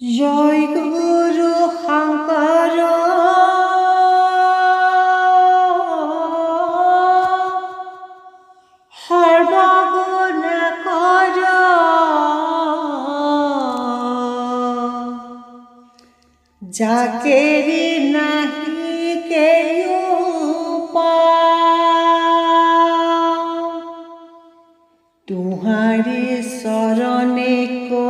জয় গুৰু শঙ্কৰ সৰ্বগুণকৰ যাকেৰি নাহি কেও পাওঁ तुहारी शरणे को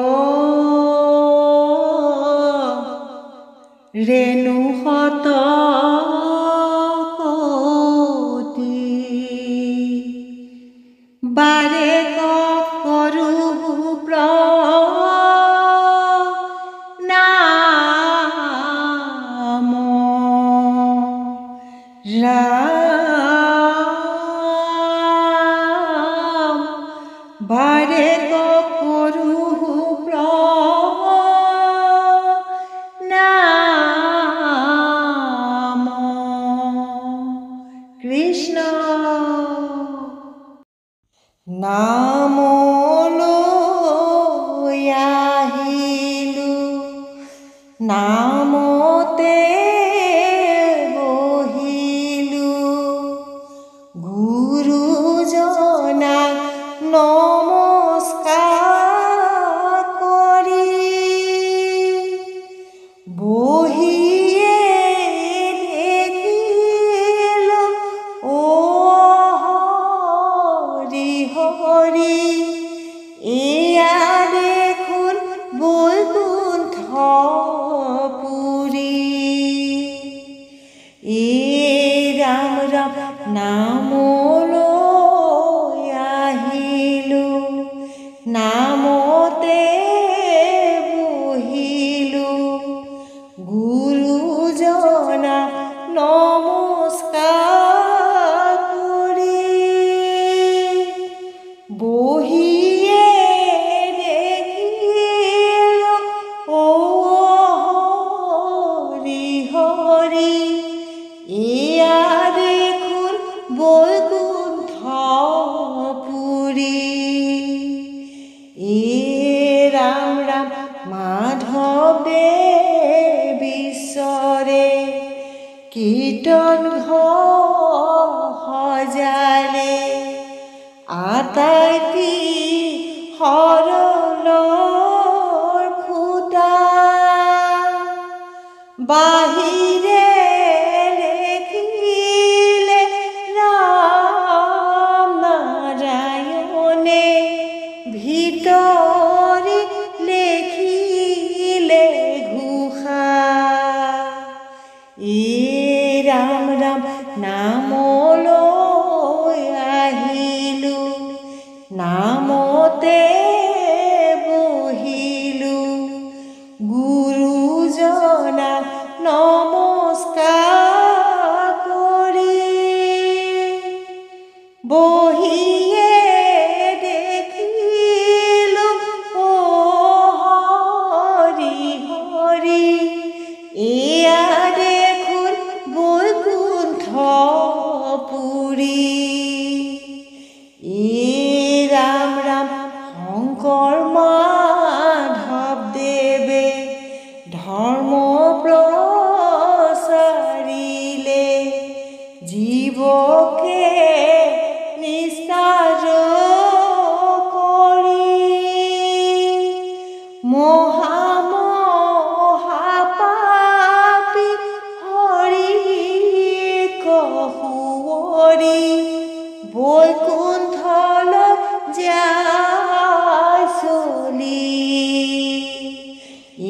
रेणु हत कोटि बारे करू प्रणाम राम बारे करू प्रणाम कृष्ण नाम लयाहिलु नामते बहिलु गुरुजना नमस्कार करी बहिए देखिलो ओ हरि हरि एया देखुन বৈকুণ্ঠপুৰী এ ৰাম ৰাম নামলৈ আহিলো নামতে বহিলো গুৰুজনা নমস্কাৰ কৰি বহিয়ে দেখিলো ও হৰি হৰি এয়া দেখোন বৈকুণ্ঠপুৰী এ ৰাম ৰাম মাধৱে বিশ্বৰে কীৰ্তন ঘৰ সজালে আটাইটি হৰণৰ খুটা বাহিৰে দেখিলে ৰাম নাৰায়ণে ভিতৰি লেখিলে ঘোষা এ ৰাম ৰাম নামলৈ আহিলো নামতে বহিলো গুৰুজনা নমস্কাৰ কৰি বহিয়ে দেখিলো ও হৰি হৰি এয়া দেখোন বৈকুণ্ঠপুৰী এ ৰাম ৰাম শংকৰ মাধৱদেৱে ধৰ্ম প্ৰচাৰিলে জীৱকে নিস্তাৰ কৰি মহাপাপী হৰি কহুৱৰি বৈকুণ্ঠলৈ যায় চলি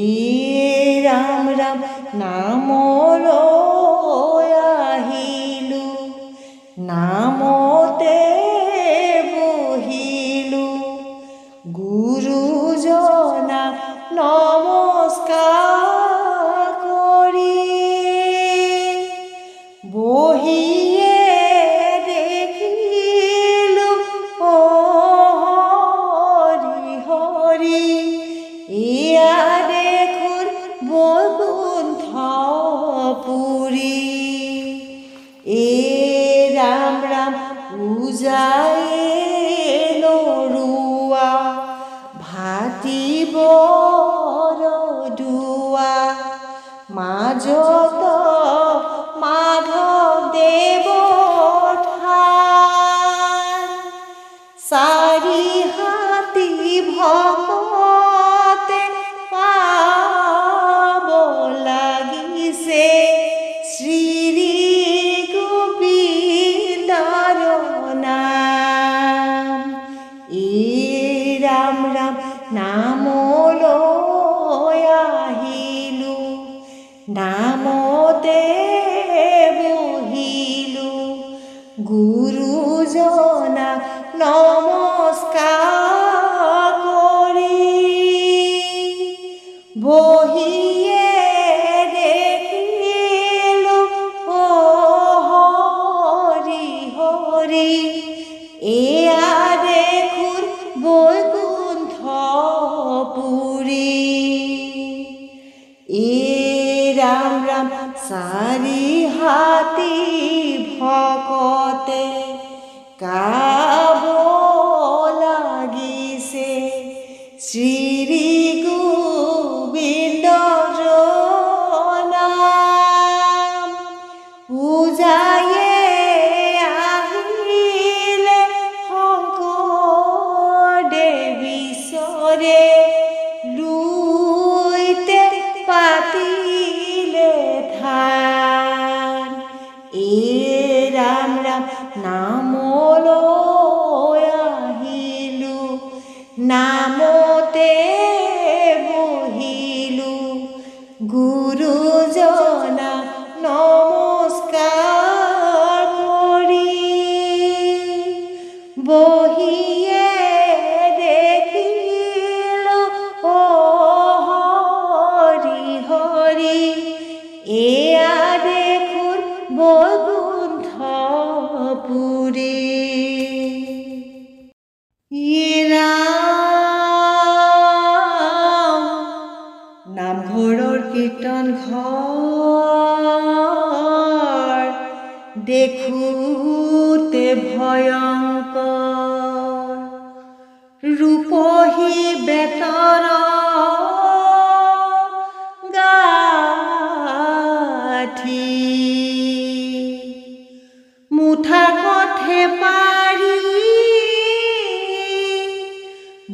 এ ৰাম ৰাম নামলৈ আহিলো নামতে বহিলো গুৰুজনা নমস্কাৰ কৰি বহিয়ে দেখিলো ও হৰি হৰি এয়া দেখোন বৈকুণ্ঠপুৰী এ ৰাম ৰাম পূজাই নৰুৱা ভাতি বৰ মাজত মাধৱদেৱ থান চাৰি হাতী ভকতে পাব লাগিছে শ্ৰী গোবিন্দৰ নাম ৰাম ৰাম নামলৈ আহিলো নামতে বহিলো গুৰুজনাক নমস্কাৰ কৰি বহিয়ে দেখিলো হৰি হৰি এয়া দেখোন বৈকুণ্ঠপুৰী ৰাম ৰাম চাৰি হাতী ভকতে গাব লাগিছে শ্ৰী গোবিন্দৰ নাম উজায়ে আহিলে শংকৰদেৱ ঈশ্বৰে লুইতে পাতিলে ধান ৰাম ৰাম নামলৈ আহিলো নামতে বহিলো গুৰুজনা নমস্কাৰ কৰি বহিয়ে দেখিলো হৰি হৰি এয়া দেখোন বৈকুণ্ঠপুৰী নামঘৰৰ কীৰ্তন ঘৰ দেখোতে ভয়ংকৰ ৰূপহী বেতৰ গাঠি মুঠা কঠে পাৰি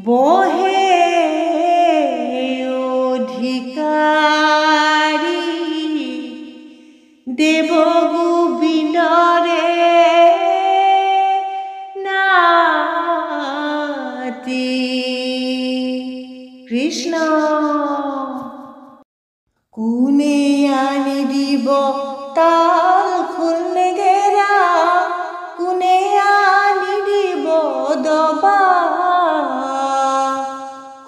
বহে অধিকাৰী দেৱ গোবিন্দৰে নাতি কৃষ্ণ কোনে আনি দিব তাল খোল নেগেৰা কোনে আনি দিব দবা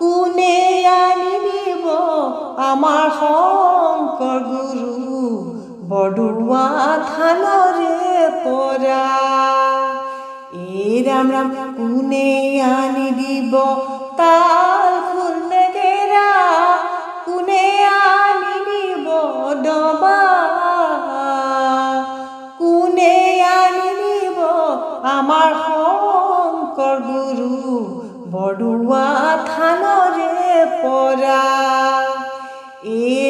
কোনে আনি দিব আমাৰ শংকৰ গুৰু বৰদোৱা থানৰে পৰা ৰাম ৰাম কোনে আনি দিব তাল খোল নেগেৰা কোনে আনি দিব দবা কোনে আনি দিব আমাৰ শংকৰ গুৰু বৰদোৱা থানৰে পৰা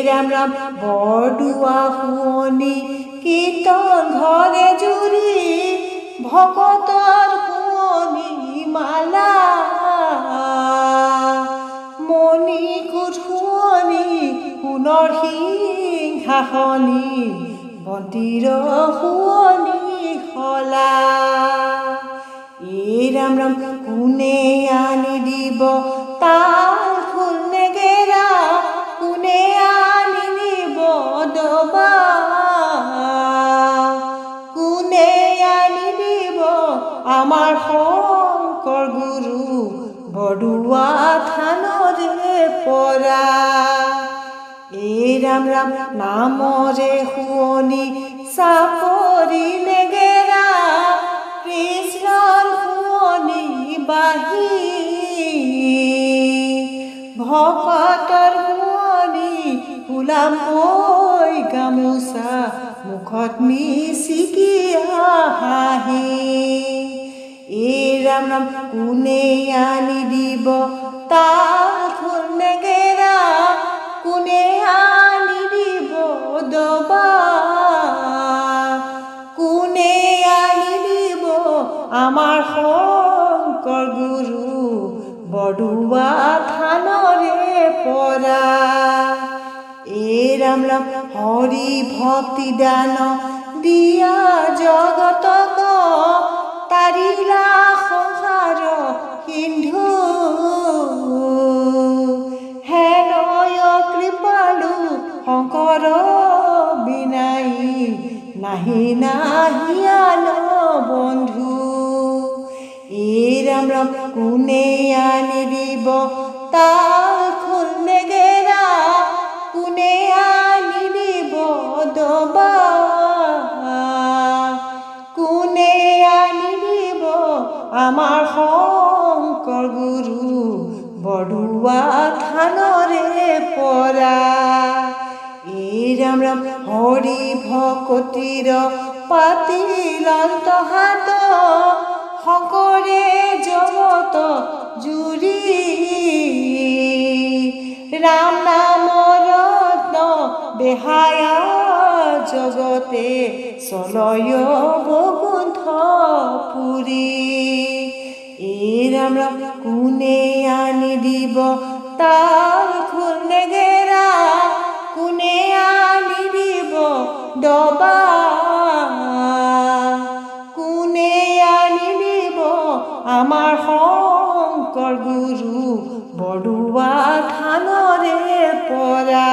ৰাম ৰাম বৰদোৱা শুৱনি কীৰ্তন ঘৰে জুৰি ভকতৰ শুৱনি মালা মণিকূট শুৱনি সোণৰ সিংহাসনী বন্তিৰ শুৱনি শলা ৰাম ৰাম কোনে আনি দিব তাল খোল নেগেৰা কোনে আনি দিব দবা কোনে আনি দিব আমাৰ শংকৰ গুৰু বৰদোৱা থানৰে পৰা ৰাম ৰাম নামৰে শুৱনি চাপৰি নেগেৰা কৃষ্ণৰ শুৱনি বাঁহী ভকতৰ শুৱনি ফুলাম ঐ গামোচা মুখত মিচিকিয়া হাঁহি ৰাম ৰাম কোনে আনি দিব তাল খোল নেগেৰা কোনে আনি দিব ৰাম ৰাম হৰি ভক্তি দান দিয়া জগতক তাৰিলা সংসাৰ সিন্ধু হেনয় কৃপালু শংকৰ বিনাই নাহি নাহিয়ান বন্ধু এই ৰাম ৰাম কোনে আনি দিব তাৰ খোল নেগেৰা কোনে আনি দিব দবা কোনে আনি দিব আমাৰ শংকৰ গুৰু বৰদোৱা থানৰে পৰা এই ৰাম ৰাম হৰি ভকতিৰ পাতিলন্ত হাত শংকৰে জগত জুৰি ৰাম নাম ৰত্ন বেহায়া জগতে চলয় বৈকুণ্ঠ পুৰী এই ৰাম ৰাম কোনে আনি দিব তাৰ খোল নেগেৰা কোনে আনি দিব দবা কোনে আনি দিব আমাৰ শংকৰ গুৰু বৰদোৱা থানৰে পৰা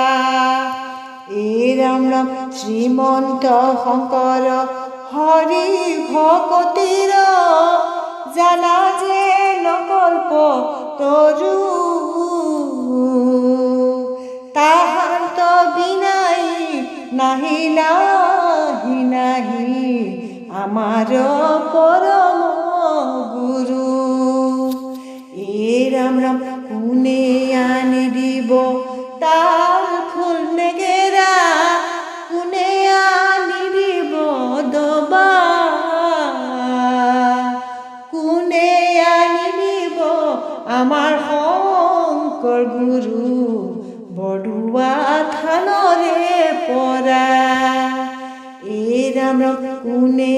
এই ৰাম ৰাম শ্ৰীমন্ত শংকৰ হৰি ভকতিৰ জানা যে নকল্প তৰু তাহান্ত বিনাই নাহি নাহি নাহি আমাৰ পৰম গুৰু এই ৰাম ৰাম কোনে আনি দিব তাৰ খোল নেগেৰা কোনে আনি দিব দবা কোনে আনি দিব আমাৰ শংকৰ গুৰু বৰদোৱা থানৰে পৰা এই ৰাম ৰাম কোনে